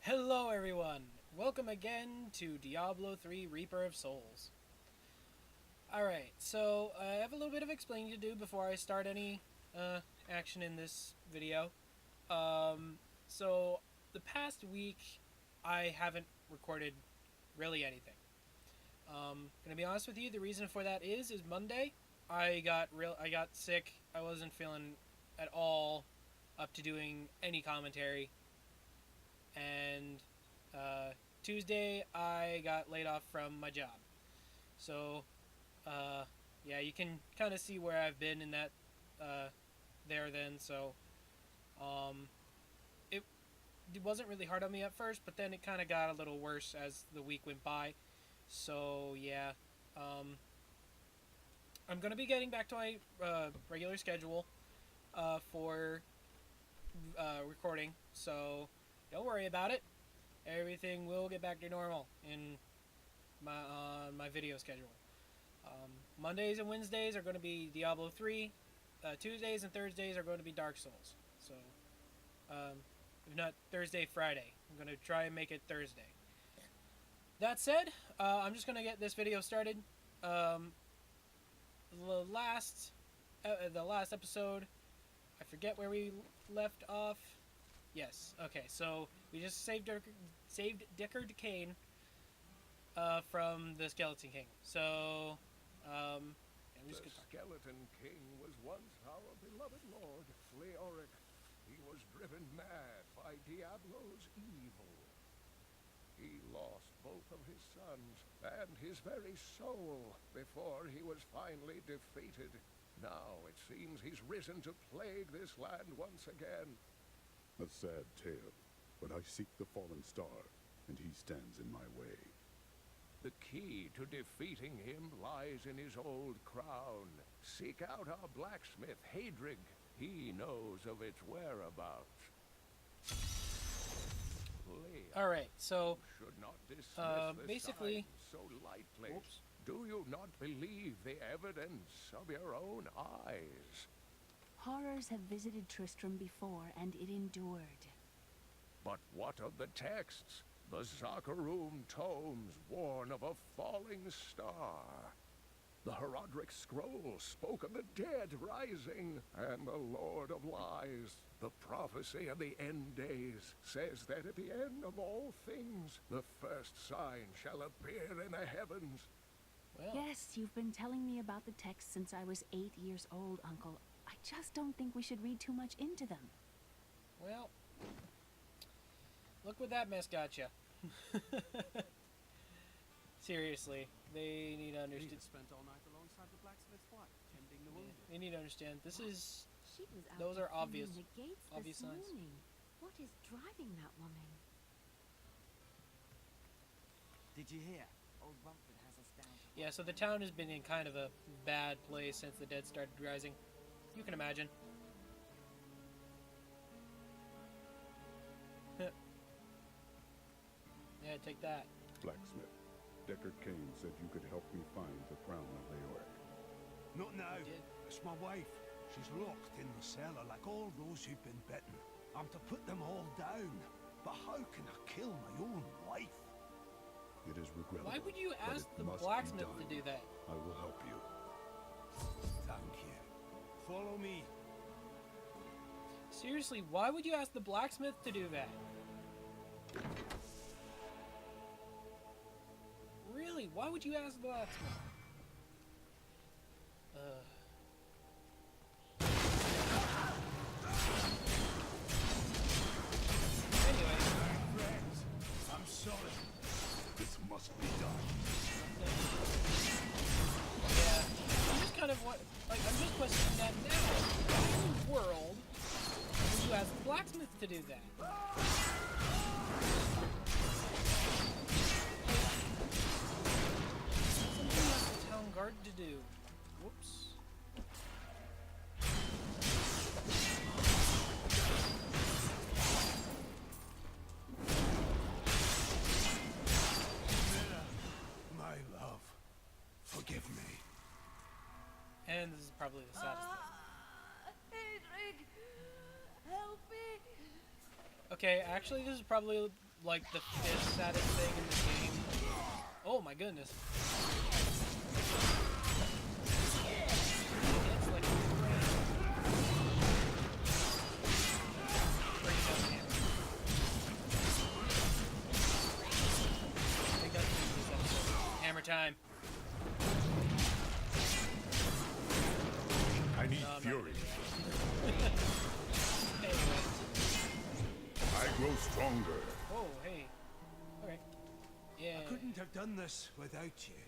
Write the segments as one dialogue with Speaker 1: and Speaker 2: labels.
Speaker 1: Hello everyone! Welcome again to Diablo 3 Reaper of Souls. Alright, so I have a little bit of explaining to do before I start any action in this video. So the past week I haven't recorded really anything. Gonna be honest with you, the reason for that is Monday I got sick. I wasn't feeling at all up to doing any commentary. And Tuesday I got laid off from my job. So yeah, you can kind of see where I've been in that there then. So it wasn't really hard on me at first, but then it kind of got a little worse as the week went by. So yeah, I'm gonna be getting back to my regular schedule for recording. So don't worry about it. Everything will get back to normal in my video schedule. Mondays and Wednesdays are going to be Diablo 3. Tuesdays and Thursdays are going to be Dark Souls. So, if not Thursday, Friday. I'm going to try and make it Thursday. That said, I'm just going to get this video started. The last episode, I forget where we left off. Yes. Okay. So we just saved Deckard Cain from the Skeleton King. So I'm just
Speaker 2: the Skeleton King was once our beloved Lord Leoric. He was driven mad by Diablo's evil. He lost both of his sons and his very soul before he was finally defeated. Now it seems he's risen to plague this land once again.
Speaker 3: A sad tale, but I seek the fallen star, and he stands in my way.
Speaker 2: The key to defeating him lies in his old crown. Seek out our blacksmith, Hadrig. He knows of its whereabouts.
Speaker 1: Alright, so
Speaker 2: should not dismiss
Speaker 1: basically
Speaker 2: so lightly.
Speaker 1: Oops.
Speaker 2: Do you not believe the evidence of your own eyes?
Speaker 4: Horrors have visited Tristram before, and it endured.
Speaker 2: But what of the texts? The Zakharum tomes warn of a falling star. The Herodric scroll spoke of the dead rising, and the Lord of Lies, the prophecy of the end days, says that at the end of all things, the first sign shall appear in the heavens.
Speaker 1: well,
Speaker 4: Yes, you've been telling me about the texts since I was 8 years old, Uncle. I just don't think we should read too much into them.
Speaker 1: well, look what that mess got you. Seriously, they need to understand.
Speaker 5: Spent all night alongside the blacksmith's wife, tending the wounded.
Speaker 1: They need to understand. This is
Speaker 4: She was out
Speaker 1: Those are
Speaker 4: defending
Speaker 1: obvious-
Speaker 4: the gates
Speaker 1: obvious
Speaker 4: this
Speaker 1: signs.
Speaker 4: morning. What is driving that woman?
Speaker 5: Did you hear? Old Rumford has us down.
Speaker 1: yeah. So the town has been in kind of a bad place since the dead started rising. You can imagine. Yeah, take that.
Speaker 3: Blacksmith, Deckard Cain said you could help me find the Crown of Leoric.
Speaker 6: Not now.
Speaker 1: did.
Speaker 6: It's my wife. She's locked in the cellar like all those who've been bitten. I'm to put them all down. But how can I kill my own wife?
Speaker 3: It is regrettable.
Speaker 1: Why would you
Speaker 3: but
Speaker 1: ask
Speaker 3: it
Speaker 1: the
Speaker 3: must be
Speaker 1: blacksmith to
Speaker 3: done.
Speaker 1: do that?
Speaker 3: I will help you.
Speaker 6: Thank you. Follow me.
Speaker 1: Seriously, why would you ask the blacksmith to do that? Really, why would you ask the blacksmith? Anyway,
Speaker 6: Friends, I'm sorry.
Speaker 3: This must be done.
Speaker 1: yeah, I'm just kind of I'm just questioning that now. Why in the world would you ask the blacksmith to do that? Something like the town guard to do. Whoops.
Speaker 6: My love, forgive me.
Speaker 1: And this is probably the saddest thing.
Speaker 4: Hadrig, help me.
Speaker 1: Okay, actually, this is probably like the fifth saddest thing in the game. Oh my goodness. It's like crazy. Bring it down, hammer. I think that's this episode. Hammer time.
Speaker 3: I need
Speaker 1: No, I'm not
Speaker 3: fury.
Speaker 1: gonna do that. Anyway.
Speaker 3: I grow stronger.
Speaker 1: Oh, hey. Okay. Yeah.
Speaker 6: I couldn't have done this without you.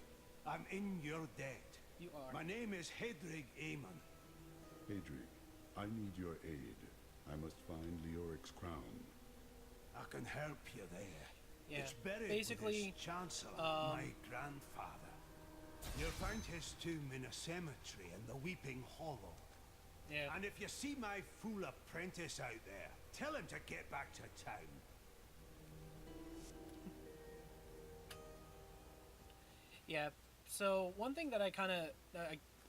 Speaker 6: I'm in your debt.
Speaker 1: You are.
Speaker 6: My name is Hedrig Aemon.
Speaker 3: Adric, I need your aid. I must find Leoric's crown.
Speaker 6: I can help you there.
Speaker 1: Yeah.
Speaker 6: It's buried
Speaker 1: Basically,
Speaker 6: with his chancellor, my grandfather. You'll find his tomb in a cemetery in the Weeping Hollow.
Speaker 1: yeah.
Speaker 6: And if you see my fool apprentice out there, tell him to get back to town.
Speaker 1: Yeah. So one thing that I kind of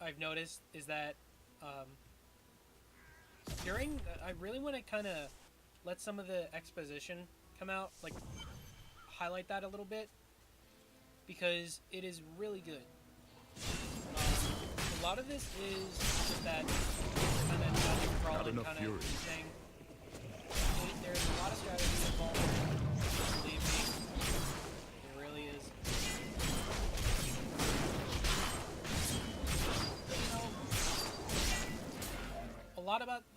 Speaker 1: I've noticed is that during I really want to kind of let some of the exposition come out, like highlight that a little bit because it is really good. A lot of this is just that kind of dungeon crawling
Speaker 3: enough
Speaker 1: kind
Speaker 3: fury.
Speaker 1: of thing. There's a lot of strategy involved. Believe me, there really is. But, you know,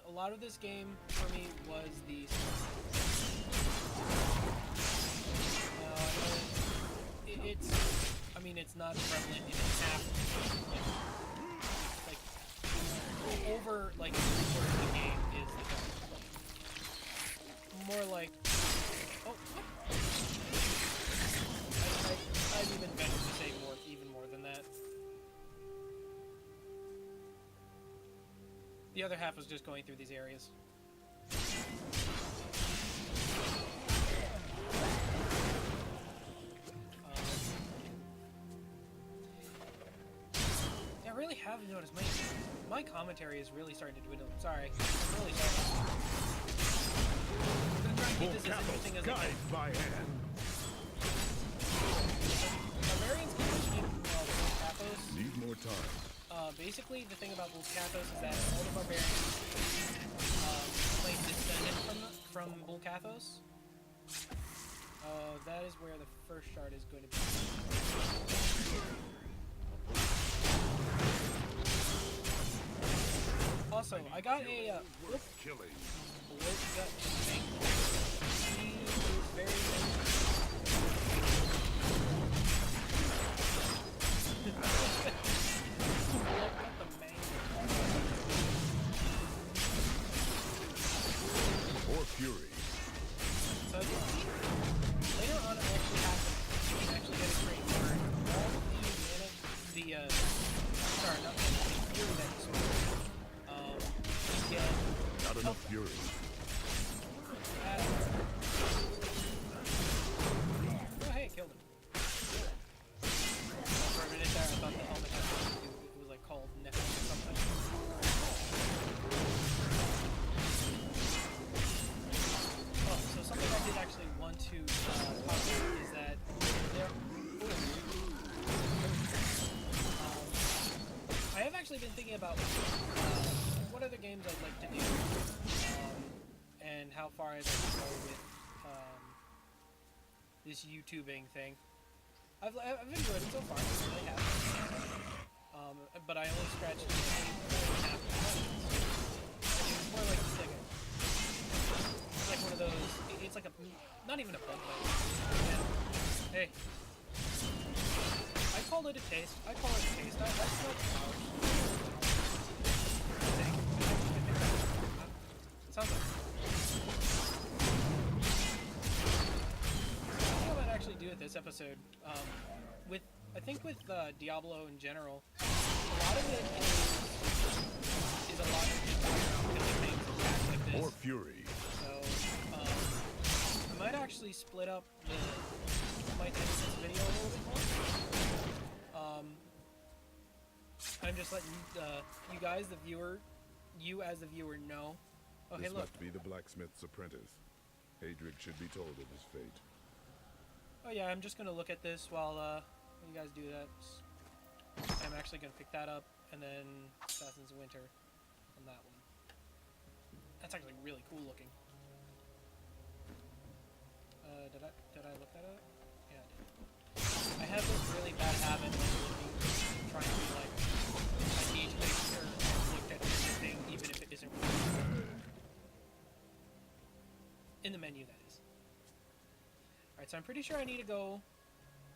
Speaker 1: a lot of this game for me was the. It's. I mean, it's not prevalent in half. Like over like 3/4 of the game is the more like. Oh. I'd even venture to say even more than that. The other half was just going through these areas. I really have noticed my commentary is really starting to dwindle. Sorry, I'm really sorry. I'm gonna try and keep this as interesting as I can.
Speaker 3: Guide my hand.
Speaker 1: Barbarians can keep Volcathos.
Speaker 3: Need more time.
Speaker 1: Basically, the thing about Volcathos is that all the barbarians claim descendant from Volcathos. That is where the first shard is going to be. Also, I got a
Speaker 3: Killing.
Speaker 1: wolf gut thing. He is very
Speaker 3: Or fury.
Speaker 1: So later on, it actually happens. You can actually get a crate where all of the sorry, not the fury that you sort you get
Speaker 3: Not enough fury.
Speaker 1: Oh, hey, killed him. For a minute there, I thought the helmet had something to do. It was like called Neck or something. Oh, so something I did actually want to talk about is that there. I have actually been thinking about what other games I'd like to do, and how far I'd like to go with this YouTubing thing. I've enjoyed it so far. I really have. But I only scratched half the buttons. It's more like it's like one of those. It's like a not even a bug bite. Hey, I call it a taste. I call it a taste. That's not flowers. I think it sounds like. What I might actually do with this episode, I think with Diablo in general, a lot of it is a lot of killing things and attacks like this.
Speaker 3: Or fury.
Speaker 1: So, I might actually split up might edit this video a little bit more. I'm just letting you guys, you as the viewer, know. Oh,
Speaker 3: This
Speaker 1: hey, look.
Speaker 3: must be the blacksmith's apprentice. Adric should be told of his fate.
Speaker 1: Oh yeah, I'm just gonna look at this while you guys do that. I'm actually gonna pick that up and then Assassin's Winter on that one. That's actually really cool looking. Did I look that up? Yeah, I did. I have this really bad habit of looking, trying to be like, I need to make sure I've looked at everything, even if it isn't really in the menu, that is. Alright, so I'm pretty sure I need to go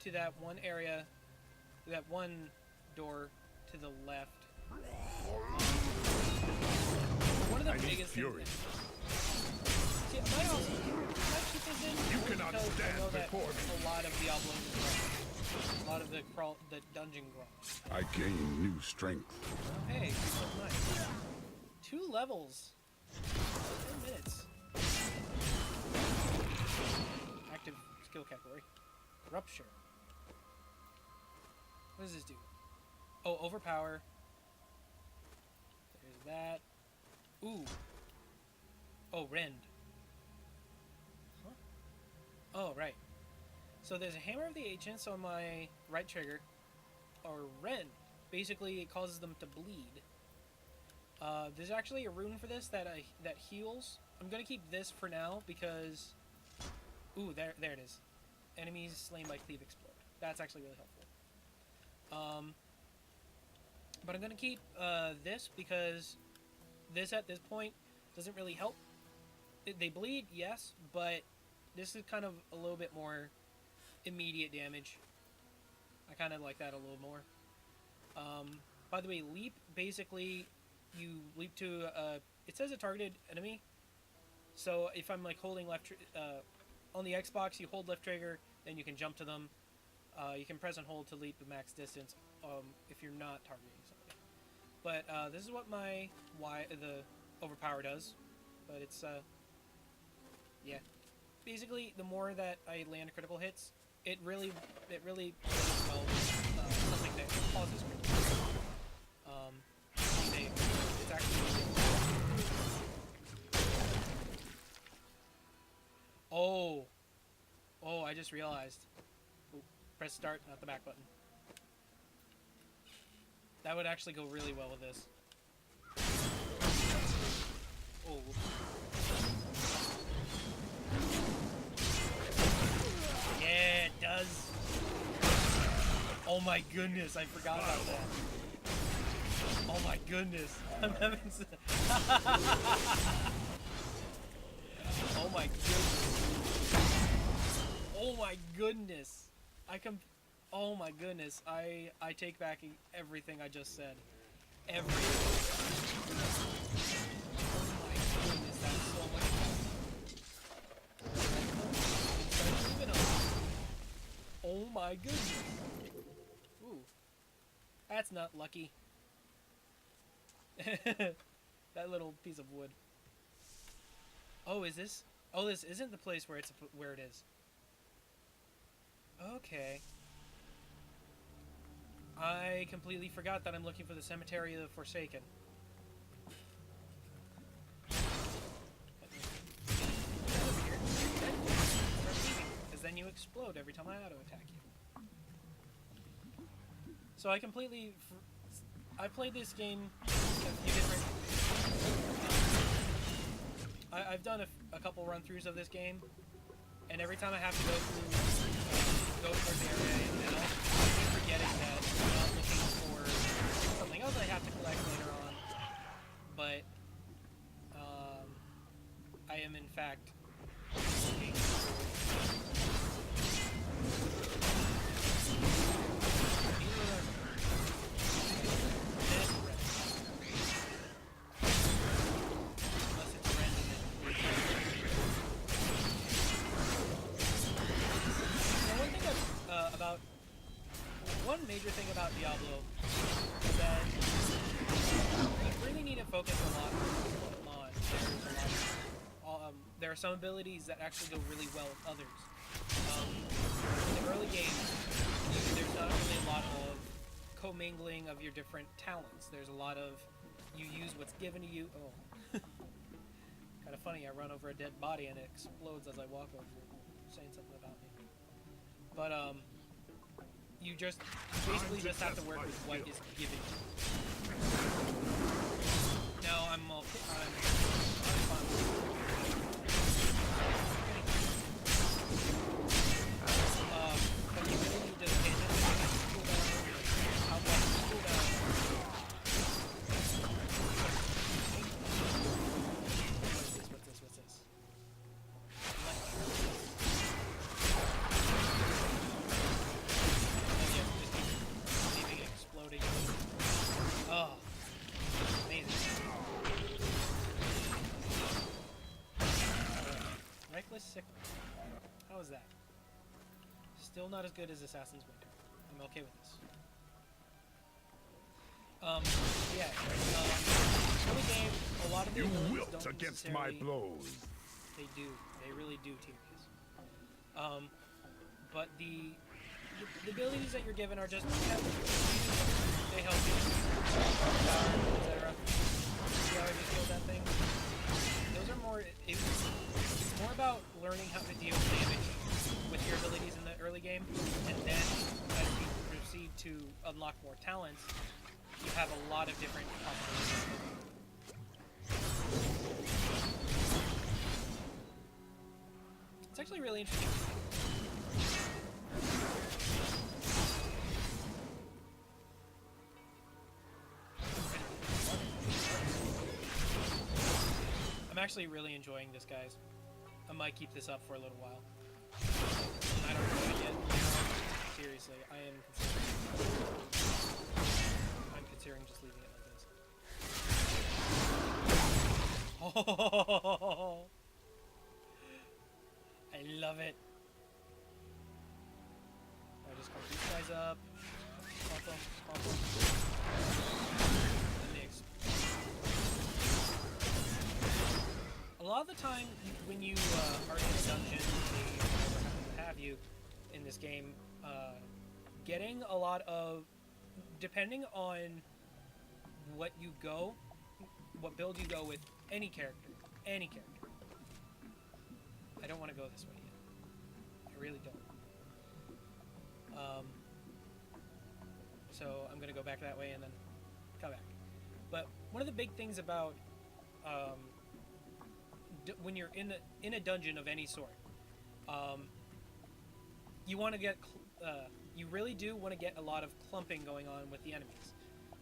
Speaker 1: to that one area, that one door to the left. One of the biggest
Speaker 3: fury.
Speaker 1: See, I might also keep this in.
Speaker 2: You cannot
Speaker 1: because I know
Speaker 2: stand
Speaker 1: that
Speaker 2: before me.
Speaker 1: a lot of Diablo is like, a lot of the dungeon crawls.
Speaker 3: I gain new strength.
Speaker 1: Oh, hey, nice. 2 levels. 10 minutes. Active skill category. Rupture. What does this do? Oh, overpower. There's that. Ooh. Oh, rend. Huh? Oh, right. So there's a Hammer of the Ancients on my right trigger. Or rend. Basically, it causes them to bleed. There's actually a rune for this that heals. I'm gonna keep this for now because... Ooh, there it is. Enemies slain by cleave explode. That's actually really helpful. But I'm gonna keep this because this at this point doesn't really help. They bleed, yes, but this is kind of a little bit more immediate damage. I kind of like that a little more. By the way, leap, basically, you leap to, it says a targeted enemy. So if I'm like holding left, on the Xbox, you hold left trigger, then you can jump to them. You can press and hold to leap the max distance if you're not targeting somebody. But this is what the overpower does. But it's, yeah. Basically, the more that I land critical hits, it really does well with something that causes critical hits. It's actually really good. Oh, I just realized. Ooh, press start, not the back button. That would actually go really well with this. Oh. Yeah, it does. Oh my goodness, I forgot about that. Oh my goodness. I'm having Oh my goodness. Oh my goodness. Oh my goodness. I take back everything I just said. Everything. Oh my goodness, that's so much fun. Oh my goodness. Ooh. That's not lucky. That little piece of wood. Oh, is this? Oh, this isn't the place where where it is. Okay. I completely forgot that I'm looking for the Cemetery of the Forsaken. Because then you explode every time I auto-attack you. So I completely... I played this game a few different... I've done a couple run-throughs of this game, and every time I have to go towards the area now, I keep forgetting that I'm not looking for something else I have to collect later on, but I am in fact looking one major thing about Diablo is that you really need to focus a lot on. There are some abilities that actually go really well with others. In the early game, there's not really a lot of commingling of your different talents. There's a lot of you use what's given to you. Oh, kind of funny. I run over a dead body and it explodes as I walk over it, saying something about me. But you basically just have to work with what is given you. No, I'm okay. I'm fine. But you really need to pay attention to the cooldown, how much cooldown. What's this? Leaving it exploding. Oh, amazing. Reckless Sickle. How is that? Still not as good as Assassin's Winter. I'm okay with this. Yeah. Early game, a lot of the
Speaker 3: You
Speaker 1: abilities
Speaker 3: wilt
Speaker 1: don't
Speaker 3: against my
Speaker 1: necessarily-
Speaker 3: blows.
Speaker 1: They do. They really do, Tynaeus. But the abilities that you're given are just they help you, etc. See how I just killed that thing? Those are more. It's more about learning how to deal damage with your abilities in the early game, and then as you proceed to unlock more talents, you have a lot of different possibilities. It's actually really interesting. I'm actually really enjoying this, guys. I might keep this up for a little while. I don't know it yet. Seriously, I'm considering just leaving it like this. Oh, I love it. I just pump these guys up. Pump them. And they explode. A lot of the time, when you are in a dungeon, what have you, in this game, getting a lot of, depending on what build you go with, any character. I don't want to go this way yet. I really don't. So I'm gonna go back that way and then come back. But one of the big things about when you're in a dungeon of any sort, you want to get you really do want to get a lot of clumping going on with the enemies,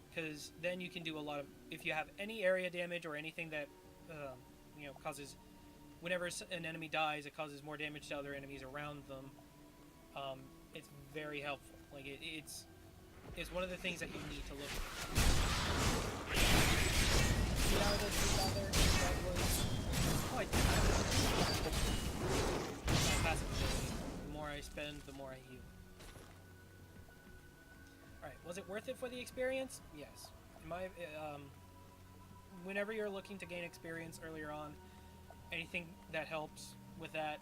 Speaker 1: because then you can do a lot of, if you have any area damage or anything that causes, whenever an enemy dies, it causes more damage to other enemies around them. It's very helpful. Like it's one of the things that you need to look at. See how it is there? That was quite passive ability. The more I spend, the more I heal. Alright, was it worth it for the experience? Yes. Whenever you're looking to gain experience earlier on, anything that helps with that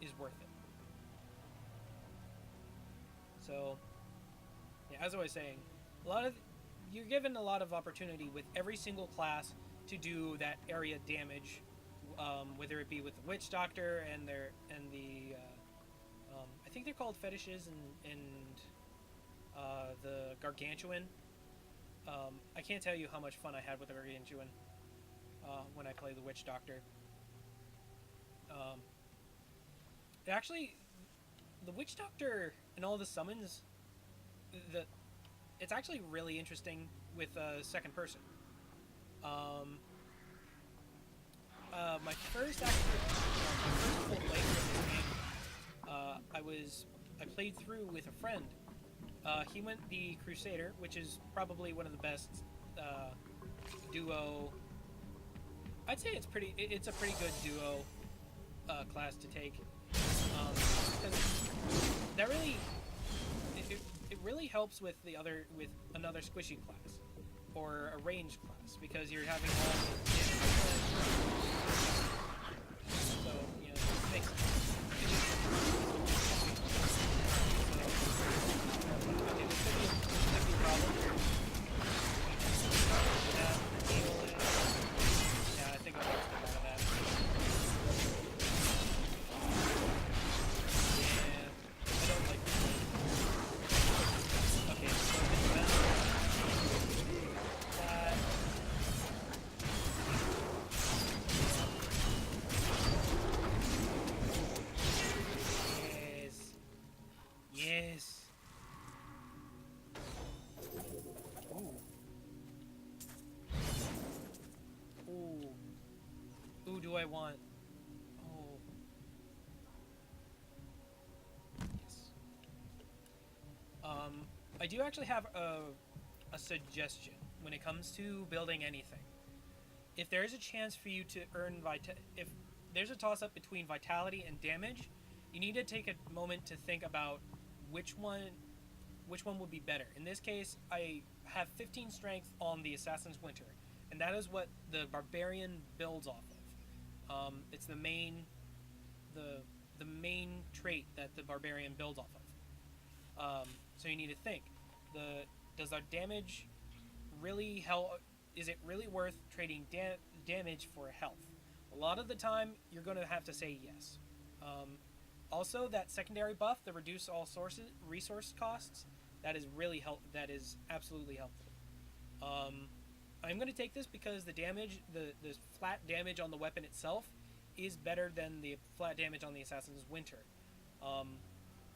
Speaker 1: is worth it. So, yeah, as I was saying, you're given a lot of opportunity with every single class to do that area damage, whether it be with the Witch Doctor and the I think they're called fetishes and the Gargantuan. I can't tell you how much fun I had with the Gargantuan when I played the Witch Doctor. The Witch Doctor and all the summons, it's actually really interesting with second person. My first full playthrough of this game, I played through with a friend. He went the Crusader, which is probably one of the best duo. I'd say it's a pretty good duo class to take. Because that really it really helps with another squishy class or a ranged class, because you're having all the so it makes sense. Okay, this could be a problem. Yeah, I think I'll have to get out of that. Yeah, I don't want? Oh. Yes. I do actually have a suggestion when it comes to building anything. If there is a chance for you to earn if there's a toss-up between vitality and damage, you need to take a moment to think about which one would be better. In this case, I have 15 strength on the Assassin's Winter, and that is what the Barbarian builds off of. It's the main trait that the Barbarian builds off of. So you need to think: does our damage really help? Is it really worth trading damage for health? A lot of the time, you're going to have to say yes. Also, that secondary buff, the reduce all resource costs, that is really that is absolutely helpful. I'm going to take this because the damage, the flat damage on the weapon itself, is better than the flat damage on the Assassin's Winter.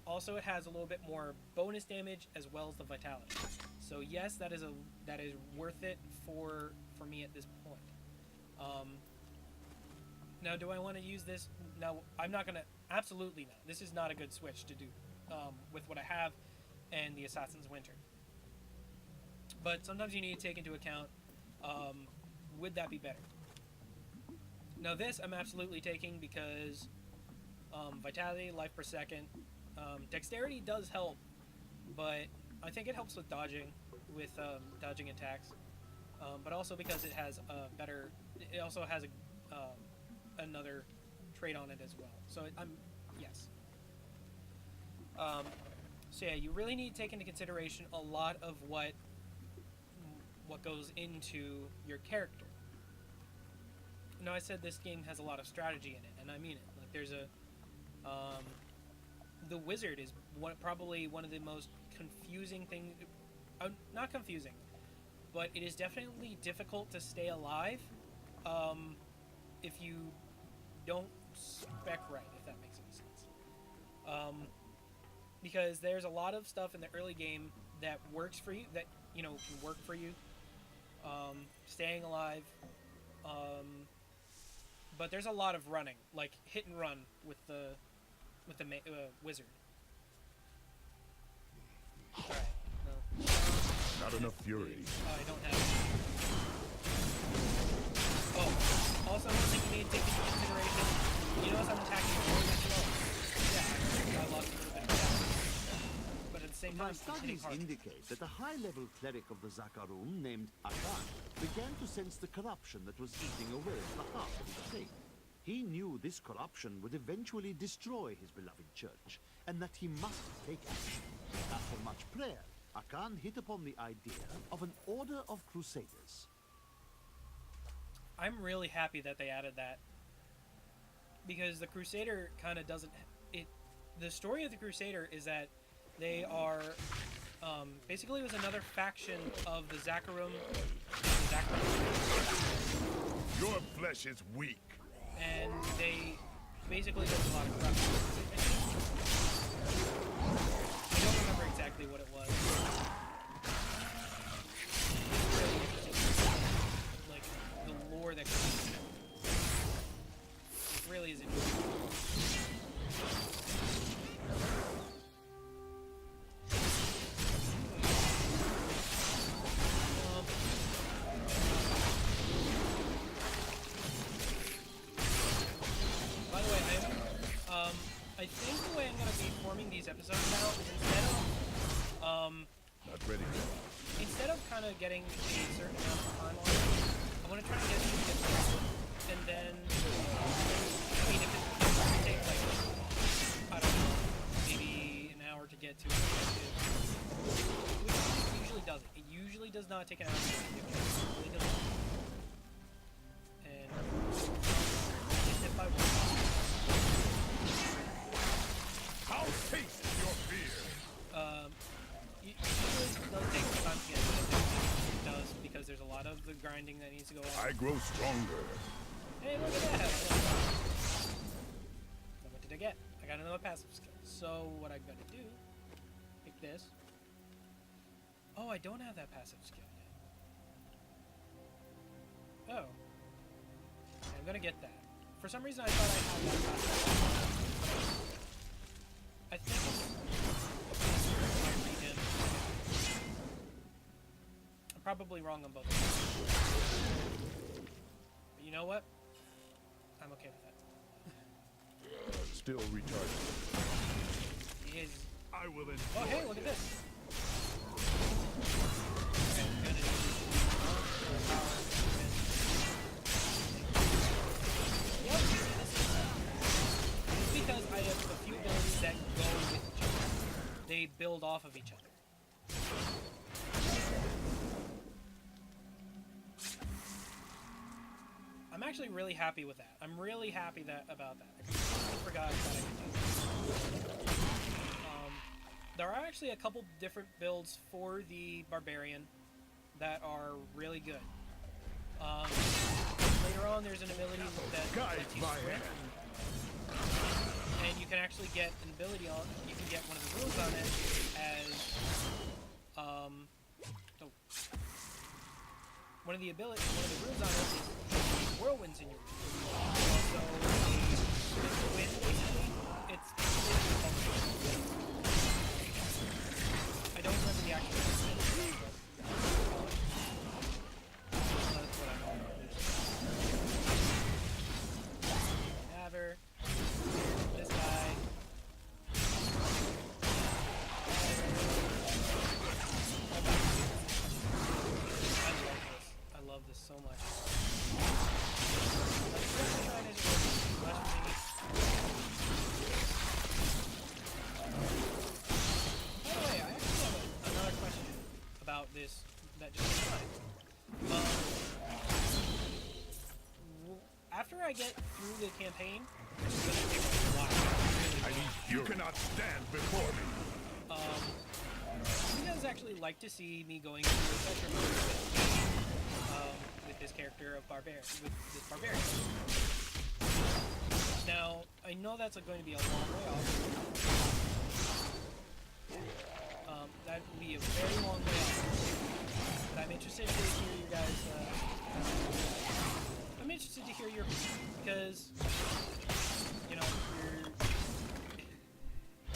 Speaker 1: Also, it has a little bit more bonus damage as well as the vitality. So yes, that is worth it for me at this point. Now, do I want to use this? No, I'm not gonna. Absolutely not. This is not a good switch to do with what I have and the Assassin's Winter. But sometimes you need to take into account, would that be better? Now this I'm absolutely taking because vitality, life per second, dexterity does help, but I think it helps with dodging attacks, but also because it has it also has another trait on it as well. So yes. So yeah, you really need to take into consideration a lot of what goes into your character. Now, I said this game has a lot of strategy in it, and I mean it. Like, there's the wizard is probably one of the most confusing things. Not confusing, but it is definitely difficult to stay alive if you don't spec right, if that makes any sense. Because there's a lot of stuff in the early game that works for you, that can work for you. Staying alive. But there's a lot of running, like hit and run with the wizard. Alright. No.
Speaker 3: Not enough fury.
Speaker 1: I don't have it. Oh, also one thing you need to take into consideration, you notice I'm attacking really slow. Yeah, I lost a little bit of damage. But at the same time,
Speaker 7: My studies indicate that a high-level cleric of the Zakarum named Akan began to sense the corruption that was eating away at the heart of his faith. He knew this corruption would eventually destroy his beloved church, and that he must take action. After much prayer, Akan hit upon the idea of an order of crusaders.
Speaker 1: I'm really happy that they added that, because the Crusader kind of doesn't. The story of the Crusader is that they are basically it was another faction of the Zakarum.
Speaker 3: Your flesh is weak.
Speaker 1: And they basically there's a lot of corruption. I don't remember exactly what it was. It's really interesting. Like the lore that goes into it. It really is interesting. I think the way I'm going to be forming these episodes now is
Speaker 3: Not ready yet.
Speaker 1: instead of kind of getting a certain amount of time on it, I want to try to get through, and then, I mean, if it takes like, I don't know, maybe an hour to get to it, which it usually doesn't. It usually does not take an hour to get to it. It really doesn't. And if I want.
Speaker 3: I'll taste your fear.
Speaker 1: It usually does take some time to get to it. It does, because there's a lot of the grinding that needs to go on.
Speaker 3: I grow stronger.
Speaker 1: Hey, look at that! Now what did I get? I got another passive skill. So what I'm gonna do, pick this. Oh, I don't have that passive skill yet. Oh. I'm gonna get that For some reason, I thought I had that class. I think it's region. I'm probably wrong on both of them. But you know what? I'm okay with that.
Speaker 3: Still recharging.
Speaker 1: He is.
Speaker 6: I will enjoy.
Speaker 1: Oh, hey, look at this. It's because I have a few abilities that go with each other. They build off of each other. I'm actually really happy with that. I'm really happy about that. I completely forgot that I could do that. There are actually a couple different builds for the Barbarian that are really good. Later on, there's an ability that lets you sprint, and you can actually get an ability on. You can get one of the runes on it as one of the runes on it is whirlwinds in your room. Also, a wind basically. It's I don't remember the actual name, but that's what I know. Haver, this guy. I love this so much. By the way, I actually have another question about this that just came to mind. After I get through the campaign, which is going to take a while,
Speaker 6: You cannot stand before me.
Speaker 1: you guys actually like to see me going through adventure mode with this character of with this barbarian. Now, I know that's going to be a long way off. That would be a very long way off. But I'm interested to hear you guys. I'm interested to hear your because you know you're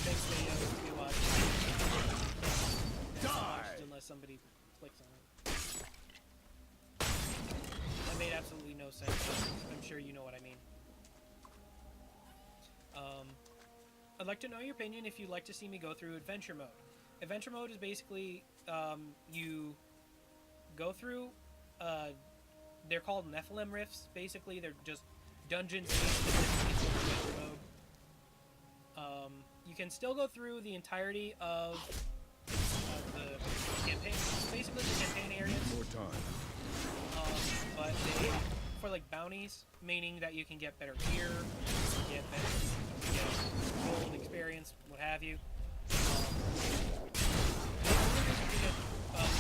Speaker 1: makes videos to watch. Unless somebody clicks on it. That made absolutely no sense. I'm sure you know what I mean. I'd like to know your opinion if you'd like to see me go through adventure mode. Adventure mode is basically you go through. They're called Nephilim Rifts. Basically, they're just dungeons in adventure mode. You can still go through the entirety of the campaign. Basically, the campaign areas.
Speaker 3: More time.
Speaker 1: But they for like bounties, meaning that you can get better gear, get gold experience, what have you.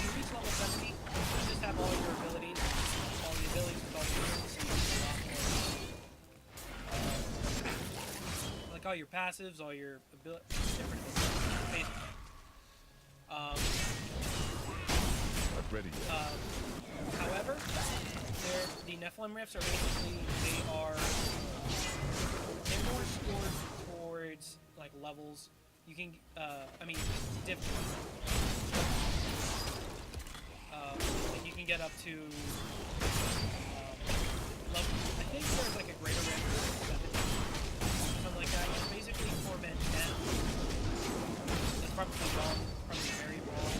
Speaker 1: You reach level 70, you just have all your abilities, all the abilities with all your like all your passives, all your different abilities, basically.
Speaker 3: Not ready yet.
Speaker 1: However, the Nephilim Rifts are basically, they're more scored towards like levels. You can, different. Like you can get up to level. I think there's like a greater rank of 70, something like that. It's basically 4 men down. That's probably wrong, probably very wrong.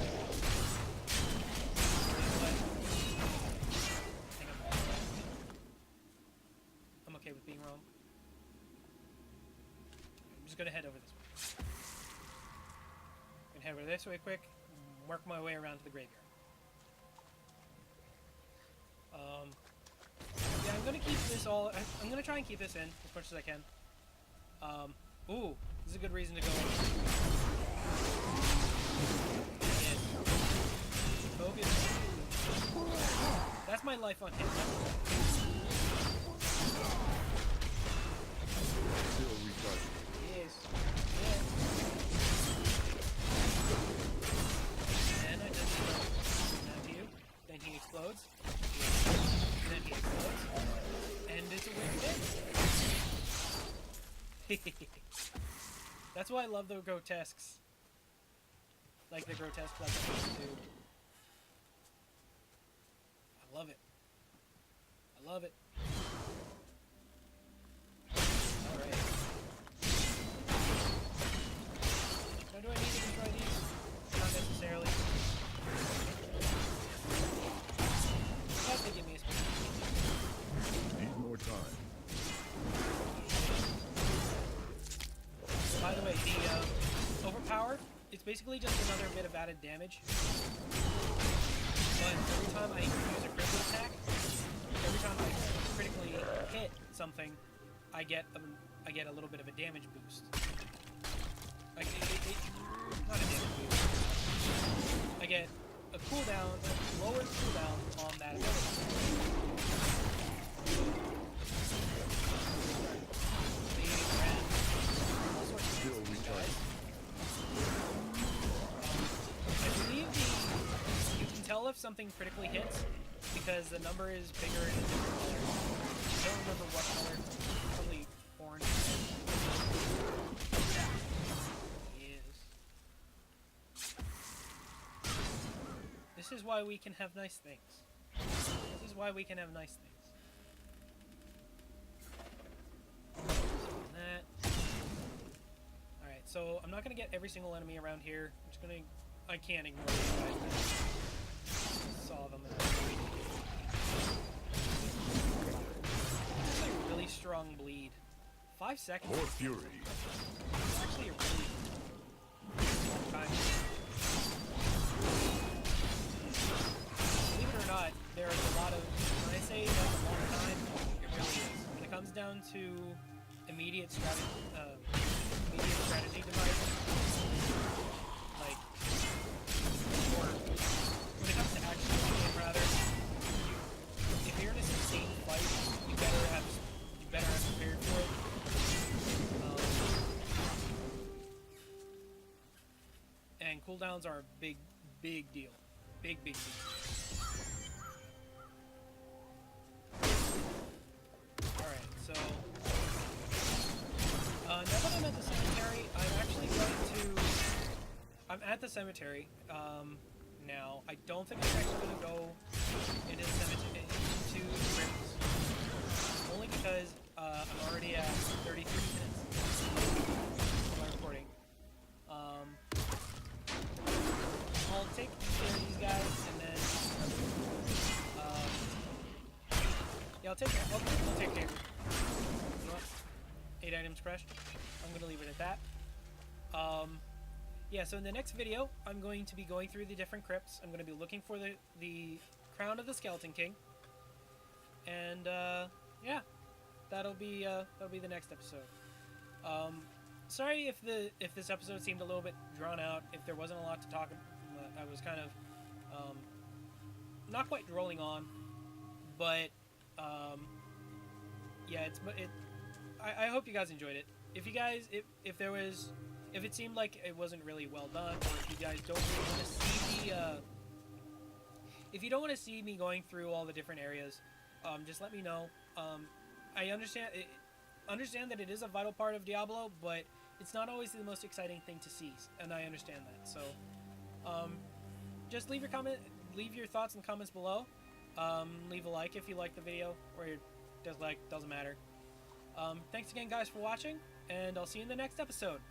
Speaker 1: I'm okay with being wrong. I'm just gonna head over this way. I'm gonna head over this way quick, and work my way around to the graveyard. Yeah, I'm gonna keep this all. I'm gonna try and keep this in as much as I can. Ooh, this is a good reason to go. Yes. Focus. That's my life on him.
Speaker 3: Still recharging.
Speaker 1: Yes. Yes. And I just now to you. Then he explodes. Then he explodes. And it's a weird thing. That's why I love the grotesques. Like the grotesque like dude. I love it. I love it. Alright. Now do I need to destroy these? Not necessarily. But they give me a space.
Speaker 3: Need more time.
Speaker 1: By the way, the overpower, it's basically just another bit of added damage. But every time I use a critical attack, every time I critically hit something, I get a little bit of a damage boost. Like not a damage boost. I get a cooldown, a lower cooldown on that ability.
Speaker 3: Still recharging.
Speaker 1: I believe you can tell if something critically hits because the number is bigger in a different color. I don't remember what color. Probably orange. Yes. This is why we can have nice things. This is why we can have nice things. That. Alright, so I'm not gonna get every single enemy around here. I'm just gonna. I can't ignore these guys. I saw them. It's like really strong bleed. 5 seconds.
Speaker 3: More fury.
Speaker 1: It's actually a really long time. Believe it or not, there is a lot of. When I say that's a long time, it really is. When it comes down to immediate strategy device, like, or when it comes to action game, rather, if you're in a sustained fight, you better have prepared for it. And cooldowns are a big deal. Big deal. Alright, so now that I'm at the cemetery, I'm actually going to... I'm at the cemetery now. I don't think I'm actually going to go into the cemetery, into the crypts. Only because I'm already at 33 minutes of my recording. I'll take care of these guys and then... yeah, I'll take care of it. You know what? 8 items crushed. I'm going to leave it at that. Yeah, so in the next video, I'm going to be going through the different crypts. I'm going to be looking for the Crown of the Skeleton King. And, yeah. That'll be the next episode. Sorry if this episode seemed a little bit drawn out, if there wasn't a lot to talk about. I was kind of, not quite rolling on, but, yeah, I hope you guys enjoyed it. If you guys, if it seemed like it wasn't really well done, or if you guys don't really want to see if you don't want to see me going through all the different areas, just let me know. I understand that it is a vital part of Diablo, but it's not always the most exciting thing to see, and I understand that. So, just leave your thoughts and comments below. Leave a like if you like the video, or dislike, doesn't matter. Thanks again, guys, for watching, and I'll see you in the next episode.